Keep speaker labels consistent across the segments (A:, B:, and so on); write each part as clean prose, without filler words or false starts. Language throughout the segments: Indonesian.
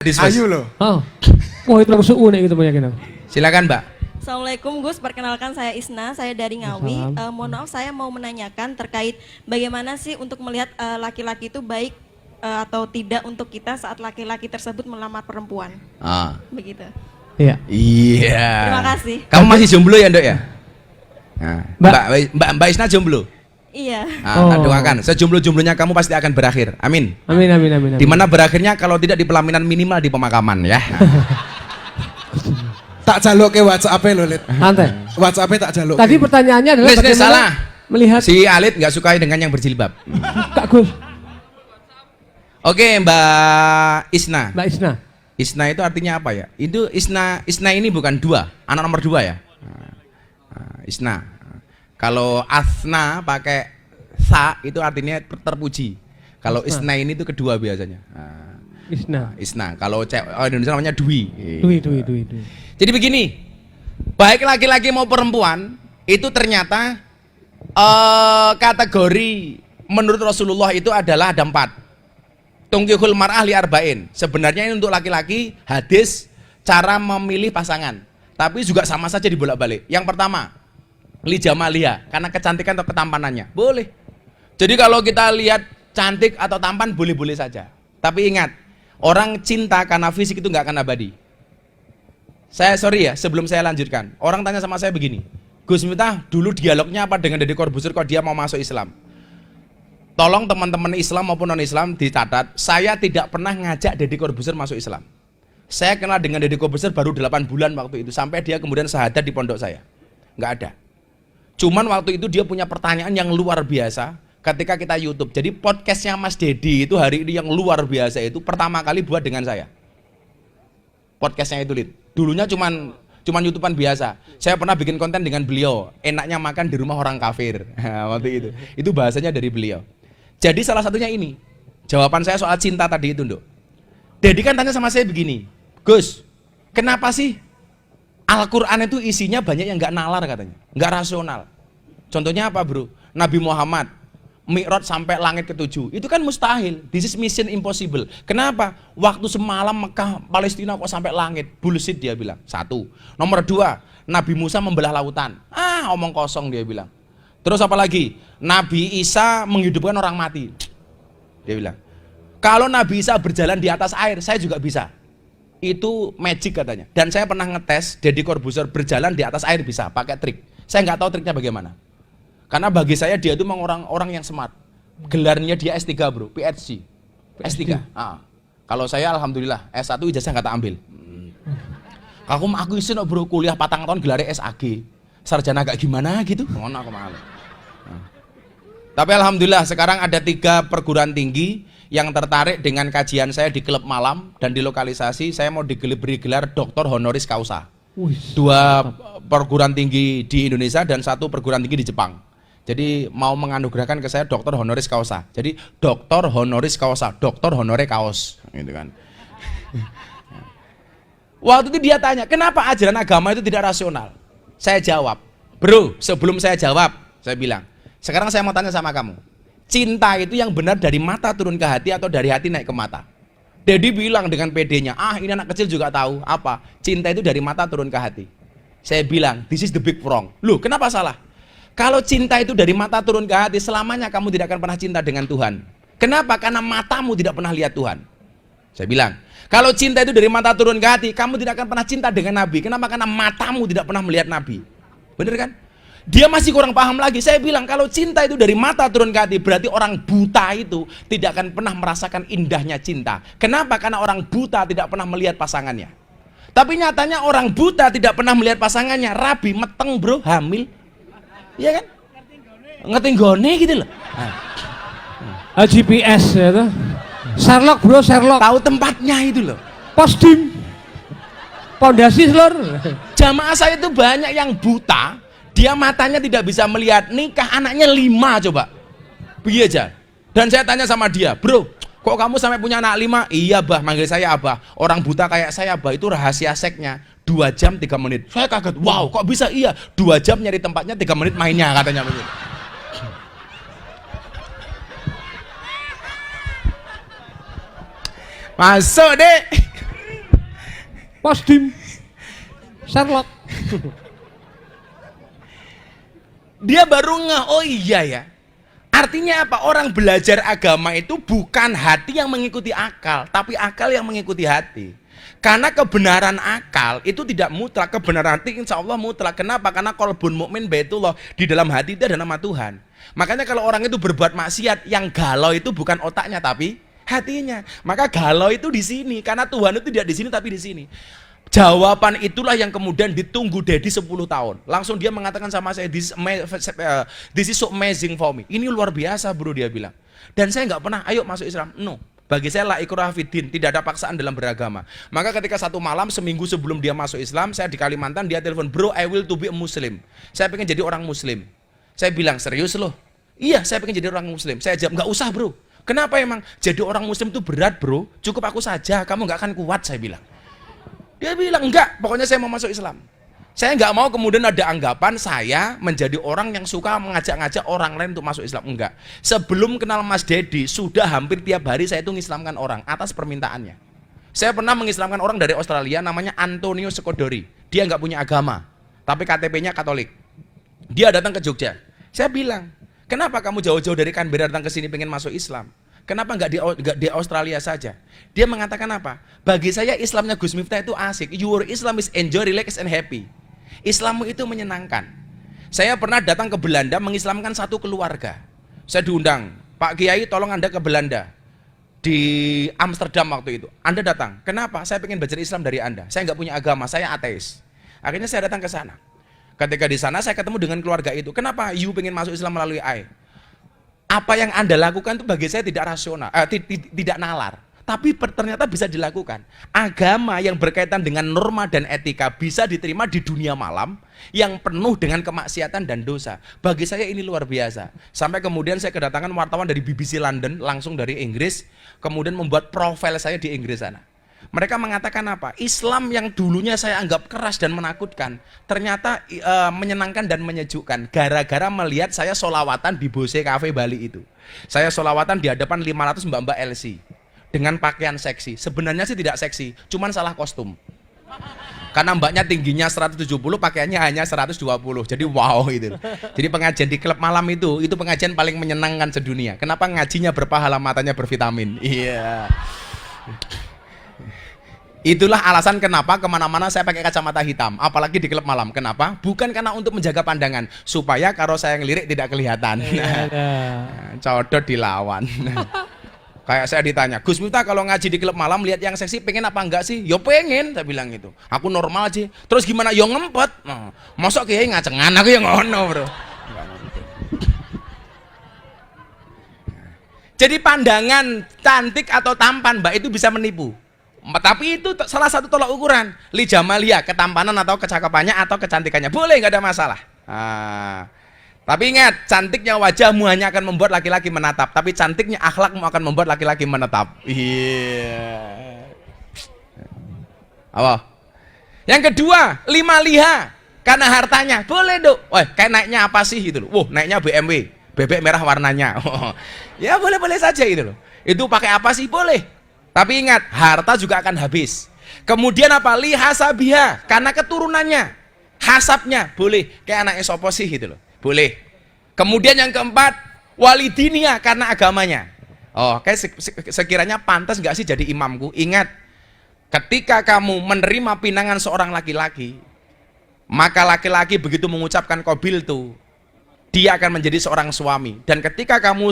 A: Ayu loh.
B: Oh. Wah itu langsung unik gitu banyak.
A: Silakan Mbak.
C: Assalamualaikum Gus, perkenalkan saya Isna, saya dari Ngawi. Mohon maaf saya mau menanyakan terkait bagaimana sih untuk melihat laki-laki itu baik atau tidak untuk kita saat laki-laki tersebut melamar perempuan. Begitu.
B: Iya.
A: Iya.
C: Terima kasih.
A: Kamu masih jomblo ya, Ndok ya? Nah,
B: Mbak.
A: Mbak Isna jomblo.
C: Iya.
A: Tak doakan, sejomblo-jomblonya kamu pasti akan berakhir. Amin.
B: Amin.
A: Di mana berakhirnya kalau tidak di pelaminan minimal di pemakaman ya.
D: Tak jaluk ke WhatsApp-e lho, Lid.
B: Santai.
D: WhatsApp-e tak jaluk.
B: Tadi pertanyaannya adalah
A: Nis,
B: bagaimana
A: salah.
B: melihat
A: Si Alit nggak suka dengan yang berjilbab.
B: Kak Gus,
A: Oke, Mbak Isna.
B: Mbak Isna.
A: Isna itu artinya apa ya? Itu Isna ini bukan dua, anak nomor dua ya. Isna. Kalau Asna pakai sa itu artinya terpuji. Kalau Isna ini itu kedua biasanya. Isna. Kalau Indonesia namanya Dwi.
B: Dwi.
A: Jadi begini, baik laki-laki mau perempuan itu ternyata kategori menurut Rasulullah itu adalah ada 4. Tungkihul mar'ah li arba'in. Sebenarnya ini untuk laki-laki hadis cara memilih pasangan. Tapi juga sama saja dibolak-balik. Yang pertama, li jamalia, karena kecantikan atau ketampanannya. Boleh. Jadi kalau kita lihat cantik atau tampan boleh-boleh saja. Tapi ingat, orang cinta karena fisik itu nggak akan abadi. Sorry ya, sebelum saya lanjutkan. Orang tanya sama saya begini, Gus Miftah, dulu dialognya apa dengan Deddy Corbuzier kok dia mau masuk Islam? Tolong teman-teman Islam maupun non-Islam dicatat, saya tidak pernah ngajak Deddy Corbuzier masuk Islam. Saya kenal dengan Deddy Corbuzier baru 8 bulan waktu itu, sampai dia kemudian syahadat di pondok saya. Nggak ada. Cuman waktu itu dia punya pertanyaan yang luar biasa ketika kita YouTube. Jadi podcastnya Mas Deddy itu hari ini yang luar biasa itu pertama kali buat dengan saya. Podcastnya itu, Lid. Dulunya cuman YouTubean biasa. Saya pernah bikin konten dengan beliau, enaknya makan di rumah orang kafir. Waktu itu. Itu bahasanya dari beliau. Jadi salah satunya ini. Jawaban saya soal cinta tadi itu, Nduk. Deddy kan tanya sama saya begini, Gus, kenapa sih Al-Quran itu isinya banyak yang nggak nalar katanya, nggak rasional. Contohnya apa bro? Nabi Muhammad Mi'raj sampai langit ke-7, itu kan mustahil. This is mission impossible. Kenapa? Waktu semalam Mekah Palestina kok sampai langit? Bullshit dia bilang. 1. Nomor 2, Nabi Musa membelah lautan. Omong kosong dia bilang. Terus apa lagi? Nabi Isa menghidupkan orang mati. Dia bilang. Kalau Nabi Isa berjalan di atas air, saya juga bisa. Itu magic katanya. Dan saya pernah ngetes Deddy Corbuzier berjalan di atas air bisa pakai trik. Saya nggak tahu triknya bagaimana. Karena bagi saya dia itu memang orang yang smart. Gelarnya dia S3 bro, PhD. S3. Kalau saya alhamdulillah S1 ijazah nggak tak ambil. Aku isin bro kuliah 4 tahun gelarnya SAG. Sarjana agak gimana gitu. Ngono aku malu. Tapi alhamdulillah sekarang ada 3 perguruan tinggi yang tertarik dengan kajian saya di klub malam dan di lokalisasi. Saya mau diberi gelar Doktor Honoris Causa. 2 perguruan tinggi di Indonesia dan 1 perguruan tinggi di Jepang. Jadi mau menganugerahkan ke saya Doktor Honoris Causa. Jadi Doktor Honoris Causa, Doktor Honore Kaos, gitu kan. Waktu itu dia tanya, kenapa ajaran agama itu tidak rasional? Saya jawab, bro, sebelum saya jawab, saya bilang, sekarang saya mau tanya sama kamu. Cinta itu yang benar dari mata turun ke hati atau dari hati naik ke mata? Deddy bilang dengan PD-nya, ini anak kecil juga tahu apa? Cinta itu dari mata turun ke hati. Saya bilang, this is the big wrong. Loh, kenapa salah? Kalau cinta itu dari mata turun ke hati, selamanya kamu tidak akan pernah cinta dengan Tuhan. Kenapa? Karena matamu tidak pernah lihat Tuhan. Saya bilang, kalau cinta itu dari mata turun ke hati, kamu tidak akan pernah cinta dengan Nabi. Kenapa? Karena matamu tidak pernah melihat Nabi. Bener kan? Dia masih kurang paham lagi. Saya bilang kalau cinta itu dari mata turun ke hati, berarti orang buta itu tidak akan pernah merasakan indahnya cinta. Kenapa? Karena orang buta tidak pernah melihat pasangannya. Tapi nyatanya orang buta tidak pernah melihat pasangannya. Rabi, meteng bro, hamil. Iya kan? Ngerti gone gitu loh.
B: GPS ya tuh. Sherlock bro, Sherlock.
A: Tahu tempatnya itu loh.
B: Posdim. Pondasi lor.
A: Jamaah saya itu banyak yang buta. Dia matanya tidak bisa melihat, nikah anaknya 5 coba. Begini aja. Dan saya tanya sama dia, bro, kok kamu sampai punya anak 5? Iya bah, manggil saya abah. Orang buta kayak saya abah, itu rahasia seksnya 2 jam 3 menit. Saya kaget, wow kok bisa iya 2 jam nyari tempatnya 3 menit mainnya katanya begitu. Masuk deh.
B: Posdim. Sherlock.
A: Dia baru ngeh, oh iya ya. Artinya apa? Orang belajar agama itu bukan hati yang mengikuti akal, tapi akal yang mengikuti hati. Karena kebenaran akal itu tidak mutlak, kebenaran hati insya Allah mutlak. Kenapa? Karena qalbun mukmin baitullah, di dalam hati itu ada nama Tuhan. Makanya kalau orang itu berbuat maksiat, yang galau itu bukan otaknya tapi hatinya. Maka galau itu di sini, karena Tuhan itu tidak di sini tapi di sini. Jawaban itulah yang kemudian ditunggu Dedi 10 tahun. Langsung dia mengatakan sama saya, this is so amazing for me. Ini luar biasa bro, dia bilang. Dan saya nggak pernah, ayo masuk Islam. No. Bagi saya la ikrah fiddin, tidak ada paksaan dalam beragama. Maka ketika satu malam, seminggu sebelum dia masuk Islam, saya di Kalimantan, dia telepon, bro I will to be a Muslim. Saya pengen jadi orang Muslim. Saya bilang, serius loh? Iya, saya pengen jadi orang Muslim. Saya jawab, nggak usah bro. Kenapa emang? Jadi orang Muslim itu berat bro, cukup aku saja, kamu nggak akan kuat, saya bilang. Dia bilang, enggak, pokoknya saya mau masuk Islam. Saya nggak mau kemudian ada anggapan saya menjadi orang yang suka mengajak-ngajak orang lain untuk masuk Islam. Enggak. Sebelum kenal Mas Dedi, sudah hampir tiap hari saya itu mengislamkan orang atas permintaannya. Saya pernah mengislamkan orang dari Australia, namanya Antonio Skodori. Dia nggak punya agama, tapi KTP-nya Katolik. Dia datang ke Jogja. Saya bilang, kenapa kamu jauh-jauh dari Canberra datang ke sini pengen masuk Islam? Kenapa nggak di Australia saja? Dia mengatakan apa? Bagi saya Islamnya Gus Miftah itu asik. Your Islam is enjoy, relax, and happy. Islammu itu menyenangkan. Saya pernah datang ke Belanda mengislamkan satu keluarga. Saya diundang, Pak Kiai tolong Anda ke Belanda. Di Amsterdam waktu itu. Anda datang. Kenapa? Saya pengen belajar Islam dari Anda. Saya nggak punya agama, saya ateis. Akhirnya saya datang ke sana. Ketika di sana saya ketemu dengan keluarga itu. Kenapa you pengen masuk Islam melalui I? Apa yang Anda lakukan itu bagi saya tidak rasional, tidak nalar. Tapi ternyata bisa dilakukan. Agama yang berkaitan dengan norma dan etika bisa diterima di dunia malam yang penuh dengan kemaksiatan dan dosa. Bagi saya ini luar biasa. Sampai kemudian saya kedatangan wartawan dari BBC London, langsung dari Inggris, kemudian membuat profil saya di Inggris sana. Mereka mengatakan apa? Islam yang dulunya saya anggap keras dan menakutkan, ternyata menyenangkan dan menyejukkan. Gara-gara melihat saya solawatan di Bose Cafe Bali itu. Saya solawatan di hadapan 500 mbak-mbak LC dengan pakaian seksi. Sebenarnya sih tidak seksi, cuman salah kostum. Karena mbaknya tingginya 170, pakaiannya hanya 120. Jadi wow itu. Jadi pengajian di klub malam itu pengajian paling menyenangkan sedunia. Kenapa? Ngajinya berpahala, matanya bervitamin. Iya. Itulah alasan kenapa kemana-mana saya pakai kacamata hitam, apalagi di klub malam. Kenapa? Bukan karena untuk menjaga pandangan, supaya kalau saya ngelirik tidak kelihatan. Codot dilawan. Kayak saya ditanya, Gus Miftah kalau ngaji di klub malam lihat yang seksi pengen apa enggak sih? Yo pengen, saya bilang gitu. Aku normal aja. Terus gimana? Yo ngempet. Nah, mosok kiai ngacengan aku yang ngono, bro. Jadi pandangan cantik atau tampan mbak itu bisa menipu. Tapi itu salah satu tolak ukuran. Li jamalia, ketampanan atau kecakapannya atau kecantikannya. Boleh, nggak ada masalah. Tapi ingat, cantiknya wajahmu hanya akan membuat laki-laki menatap. Tapi cantiknya akhlakmu akan membuat laki-laki menetap. Iya. Apa? Yang kedua, 5 liha. Karena hartanya. Boleh dong. Wah, kayak naiknya apa sih gitu loh. Naiknya BMW. Bebek merah warnanya. Ya boleh-boleh saja gitu loh. Itu pakai apa sih? Boleh. Tapi ingat, harta juga akan habis. Kemudian apa? Lihasabiha, karena keturunannya, hasabnya, boleh. Kayak anaknya sopo sih gitu loh, boleh. Kemudian yang keempat, walidinia, karena agamanya. Oh, kayak sekiranya pantas nggak sih jadi imamku? Ingat, ketika kamu menerima pinangan seorang laki-laki, maka laki-laki begitu mengucapkan qabil tuh, dia akan menjadi seorang suami. Dan ketika kamu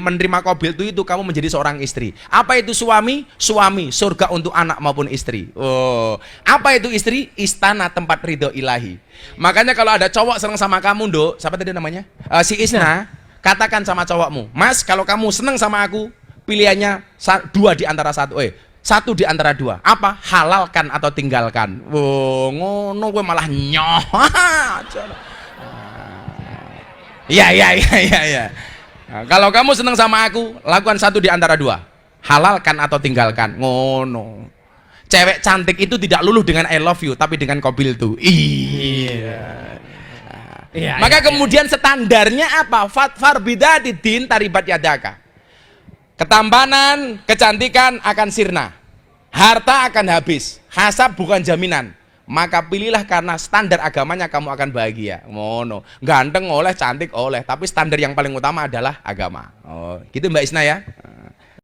A: menerima qabil itu kamu menjadi seorang istri. Apa itu suami? Suami, surga untuk anak maupun istri. Oh, apa itu istri? Istana tempat ridho ilahi. Makanya kalau ada cowok senang sama kamu, Dok, siapa tadi namanya? Si Isna, katakan sama cowokmu, Mas, kalau kamu senang sama aku, pilihannya 2 di antara 1. 1 di antara 2. Apa? Halalkan atau tinggalkan. Oh, ngono gue malah nyoh. Ya. Nah, kalau kamu senang sama aku, lakukan 1 di antara 2. Halalkan atau tinggalkan. Ngono. Cewek cantik itu tidak luluh dengan I love you, tapi dengan qabil tuh. Iya. Maka kemudian standarnya apa? Fatfar bidatidin taribat yadaka. Ketampanan, kecantikan akan sirna. Harta akan habis. Hasab bukan jaminan. Maka pilihlah karena standar agamanya kamu akan bahagia. Ngono. Ganteng oleh, cantik oleh, tapi standar yang paling utama adalah agama. Oh, gitu Mbak Isna ya.